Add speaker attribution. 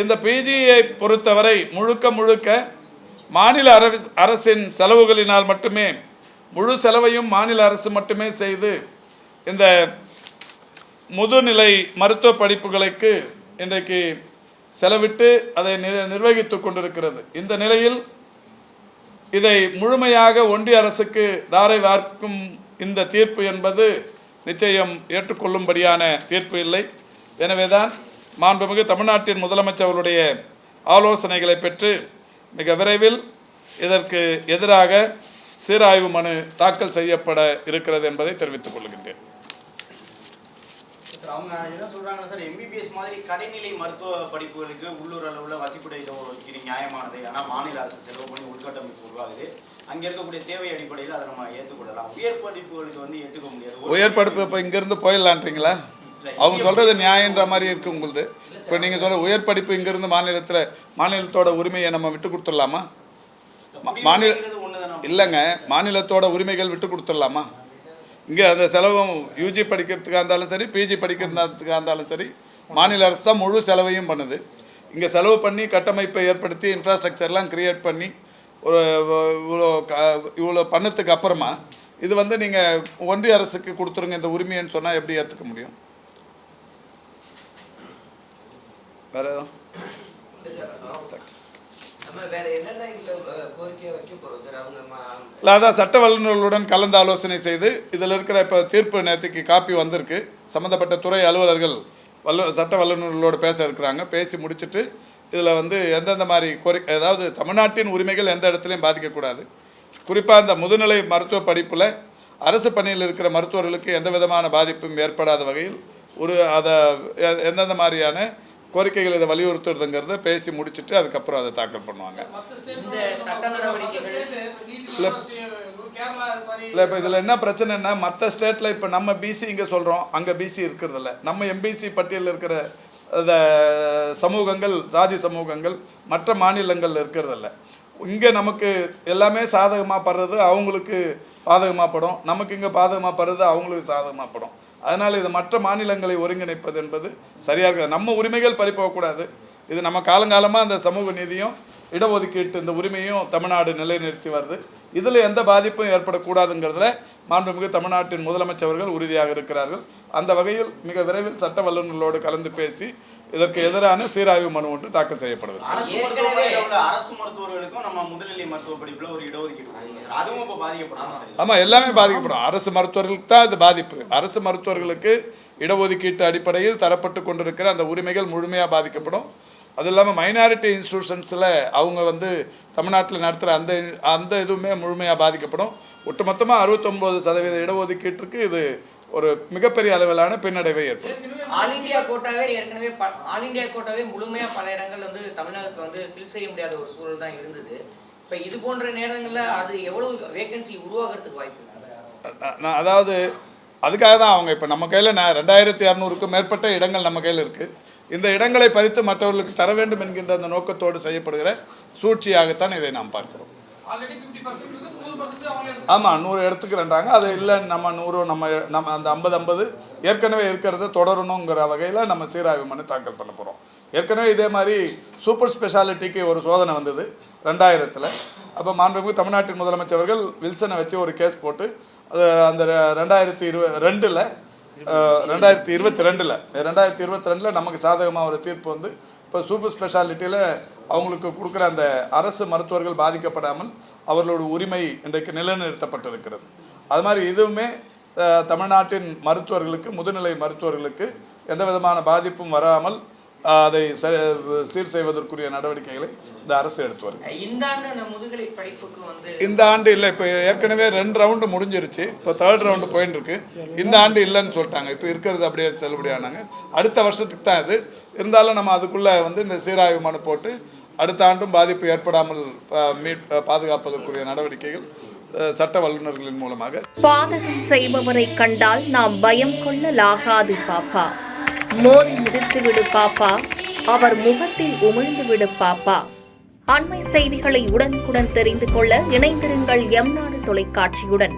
Speaker 1: இந்த பிஜியை பொறுத்தவரை முழுக்க மாநில அரசின் செலவுகளினால் மட்டுமே, முழு செலவையும் மாநில அரசு மட்டுமே செய்து இந்த முதுநிலை மருத்துவ படிப்புகளுக்கு இன்றைக்கு செலவிட்டு அதை நிர்வகித்து கொண்டிருக்கிறது. இந்த நிலையில் இதை முழுமையாக ஒன்றிய அரசுக்கு தாரை வார்க்கும் இந்த தீர்ப்பு என்பது நிச்சயம் ஏற்றுக்கொள்ளும்படியான தீர்ப்பு இல்லை. எனவேதான் மாண்புமிகு தமிழ்நாட்டின் முதலமைச்சர் அவருடைய ஆலோசனைகளை பெற்று மிக விரைவில் இதற்கு எதிராக சீராய்வு மனு தாக்கல் செய்யப்பட இருக்கிறது என்பதை தெரிவித்துக் கொள்கின்றேன்.
Speaker 2: அவங்க என்ன சொல்றாங்கன்னா சார், எம்பிபிஎஸ் மாதிரி கடைநிலை மருத்துவ படிப்புகளுக்கு உள்ளூர் அளவில் வசிப்புடைய ஒதுக்கீடு நியாயமானது. ஆனால் மாநில அரசு செலவு பண்ணி உள்கட்டமைப்பு உருவாகுது. அங்கே இருக்கக்கூடிய தேவை அடிப்படையில் அதை நம்ம ஏற்றுக்கொள்ளலாம். உயர் படிப்புகளுக்கு வந்து ஏற்றுக்க முடியாது.
Speaker 1: உயர் படிப்பு இப்போ இங்கேருந்து போயிடலான்றீங்களா? அவங்க சொல்கிறது நியாயன்ற மாதிரி இருக்குது உங்களுது. இப்போ நீங்கள் சொல்ல உயர் படிப்பு இங்கேருந்து மாநிலத்தோட உரிமையை நம்ம விட்டு கொடுத்துடலாமா? இல்லைங்க, மாநிலத்தோட உரிமைகள் விட்டு கொடுத்துடலாமா? இங்கே அந்த செலவும் யூஜி படிக்கிறதுக்காக இருந்தாலும் சரி, பிஜி படிக்கிறதுக்காக இருந்தாலும் சரி, மாநில அரசு தான் முழு செலவையும் பண்ணுது. இங்கே செலவு பண்ணி கட்டமைப்பை ஏற்படுத்தி இன்ஃப்ராஸ்ட்ரக்சர்லாம் க்ரியேட் பண்ணி ஒரு இவ்வளோ பண்ணதுக்கு அப்புறமா இது வந்து நீங்கள் ஒன்றிய அரசுக்கு கொடுத்துருங்க இந்த உரிமைன்னு சொன்னால் எப்படி ஏற்றுக்க முடியும்? வேறு எதுவும் இல்லை, அதான் சட்ட வல்லுநர்களுடன் கலந்து ஆலோசனை செய்து இதில் இருக்கிற இப்போ தீர்ப்பு நேற்றுக்கு காப்பி வந்திருக்கு. சம்மந்தப்பட்ட துறை அலுவலர்கள் சட்ட வல்லுநர்களோடு பேச இருக்கிறாங்க. பேசி முடிச்சுட்டு இதில் வந்து எந்தெந்த மாதிரி அதாவது தமிழ்நாட்டின் உரிமைகள் எந்த இடத்துலையும் பாதிக்கக்கூடாது. குறிப்பாக இந்த முதுநிலை மருத்துவ படிப்பில் அரசு பணியில் இருக்கிற மருத்துவர்களுக்கு எந்த விதமான பாதிப்பும் ஏற்படாத வகையில் அதை எந்தெந்த மாதிரியான கோரிக்கைகள் இதை வலியுறுத்துறதுங்கிறத பேசி முடிச்சுட்டு அதுக்கப்புறம் அதை தாக்கல் பண்ணுவாங்க. இல்லை, இப்போ இதில் என்ன பிரச்சனைன்னா, மற்ற ஸ்டேட்டில் இப்போ நம்ம பிசி இங்கே சொல்கிறோம், அங்கே பிசி இருக்கிறதில்ல. நம்ம எம்பிசி பட்டியலில் இருக்கிற சமூகங்கள், சாதி சமூகங்கள் மற்ற மாநிலங்களில் இருக்கிறதில்ல. இங்கே நமக்கு எல்லாமே சாதகமாக படுறது அவங்களுக்கு பாதகமாக படும், நமக்கு இங்கே பாதகமாக படுறது அவங்களுக்கு சாதகமாக படும். அதனால் இது மற்ற மாநிலங்களை ஒருங்கிணைப்பது என்பது சரியாக இருக்காது. நம்ம உரிமைகள் பறிப்போகக்கூடாது. இது நம்ம காலங்காலமாக அந்த சமூக நீதியும் இடஒதுக்கீட்டு இந்த உரிமையும் தமிழ்நாடு நிலைநிறுத்தி வருது. இதில் எந்த பாதிப்பும் ஏற்படக்கூடாதுங்கிறதுல மாண்புமிகு தமிழ்நாட்டின் முதலமைச்சர் அவர்கள் உறுதியாக இருக்கிறார்கள். அந்த வகையில் மிக விரைவில் சட்ட வல்லுநர்களோடு கலந்து பேசி இதற்கு எதிரான சீராய்வு மனு ஒன்று தாக்கல் செய்யப்படுகிறது.
Speaker 2: அரசு மருத்துவர்களுக்கும் நம்ம முதுநிலை மருத்துவ படிப்புல ஒரு இடஒதுக்கீடு அதுவும் இப்போ பாதிக்கப்படும்.
Speaker 1: ஆமாம், எல்லாமே பாதிக்கப்படும். அரசு மருத்துவர்களுக்கு தான் இது பாதிப்பு. அரசு மருத்துவர்களுக்கு இடஒதுக்கீட்டு அடிப்படையில் தரப்பட்டு கொண்டிருக்கிற அந்த உரிமைகள் முழுமையாக பாதிக்கப்படும். அது இல்லாமல் மைனாரிட்டி இன்ஸ்டிடியூஷன்ஸில் அவங்க வந்து தமிழ்நாட்டில் நடத்துகிற அந்த இதுவுமே முழுமையாக பாதிக்கப்படும். ஒட்டுமொத்தமாக 69% இடஒதுக்கீட்டுக்கு இது ஒரு மிகப்பெரிய அளவிலான பின்னடைவை ஏற்படும்.
Speaker 3: ஆல் இண்டியா கோட்டாவே முழுமையாக பல இடங்கள் வந்து தமிழகத்தில் வந்து ஃபில் செய்ய முடியாத ஒரு சூழல் தான் இருந்தது. இப்போ இது போன்ற நேரங்களில் அது எவ்வளவு வேகன்சி உருவாகிறதுக்கு வாய்ப்பு?
Speaker 1: அதாவது அதுக்காக தான் அவங்க இப்போ நம்ம கையில் 2600க்கும் மேற்பட்ட இடங்கள் நம்ம கையில் இருக்குது. இந்த இடங்களை பறித்து மற்றவர்களுக்கு தர வேண்டும் என்கின்ற அந்த நோக்கத்தோடு செய்யப்படுகிற சூழ்ச்சியாகத்தான் இதை நாம் பார்க்கிறோம். ஆமாம், 100 எடுத்துக்கிறேன்றாங்க. அது இல்லை, நம்ம 100 நம்ம அந்த 50-50 ஏற்கனவே இருக்கிறத தொடரணுங்கிற வகையில் நம்ம சீராய்வு மனு தாக்கல் பண்ண போகிறோம். ஏற்கனவே இதே மாதிரி சூப்பர் ஸ்பெஷாலிட்டிக்கு ஒரு சோதனை வந்தது 2000. அப்போ மாண்புமிகு தமிழ்நாட்டின் முதலமைச்சர் அவர்கள் வில்சனை வச்சு ஒரு கேஸ் போட்டு அது அந்த 2022 நமக்கு சாதகமாக ஒரு தீர்ப்பு வந்து இப்போ சூப்பர் ஸ்பெஷாலிட்டியில் அவங்களுக்கு கொடுக்குற அந்த அரசு மருத்துவர்கள் பாதிக்கப்படாமல் அவர்களோட உரிமை இன்றைக்கு நிலைநிறுத்தப்பட்டிருக்கிறது. அது மாதிரி இதுவுமே தமிழ்நாட்டின் மருத்துவர்களுக்கு, முதுநிலை மருத்துவர்களுக்கு எந்த விதமான பாதிப்பும் வராமல் அதை சீர் செய்வதற்குரிய நடவடிக்கைகளை இந்த அரசு எடுத்து வருது. இந்த ஆண்டு இல்லை, இப்போ ஏற்கனவே 2 ரவுண்டு முடிஞ்சிருச்சு. இப்போ 3rd ரவுண்டு போயின்னு இருக்கு. இந்த ஆண்டு இல்லைன்னு சொல்லிட்டாங்க. இப்போ இருக்கிறது அப்படியே செல்லுபடியானாங்க. அடுத்த வருஷத்துக்கு தான் இது இருந்தாலும் நம்ம அதுக்குள்ளே வந்து இந்த சீராய்வு மனு போட்டு அடுத்த ஆண்டும் பாதிப்பு ஏற்படாமல் பாதுகாப்பதற்குரிய நடவடிக்கைகள் சட்ட வல்லுநர்களின் மூலமாக.
Speaker 4: பாதகம் செய்பவரை கண்டால் நாம் பயம் கொள்ளலாகாது பாப்பா. மோதி மிதித்து விடு பாப்பா, அவர் முகத்தில் உமிழ்ந்து விடு பாப்பா. அண்மை செய்திகளை உடனுக்குடன் தெரிந்து கொள்ள இணைந்திருங்கள் எம் நாடு தொலைக்காட்சியுடன்.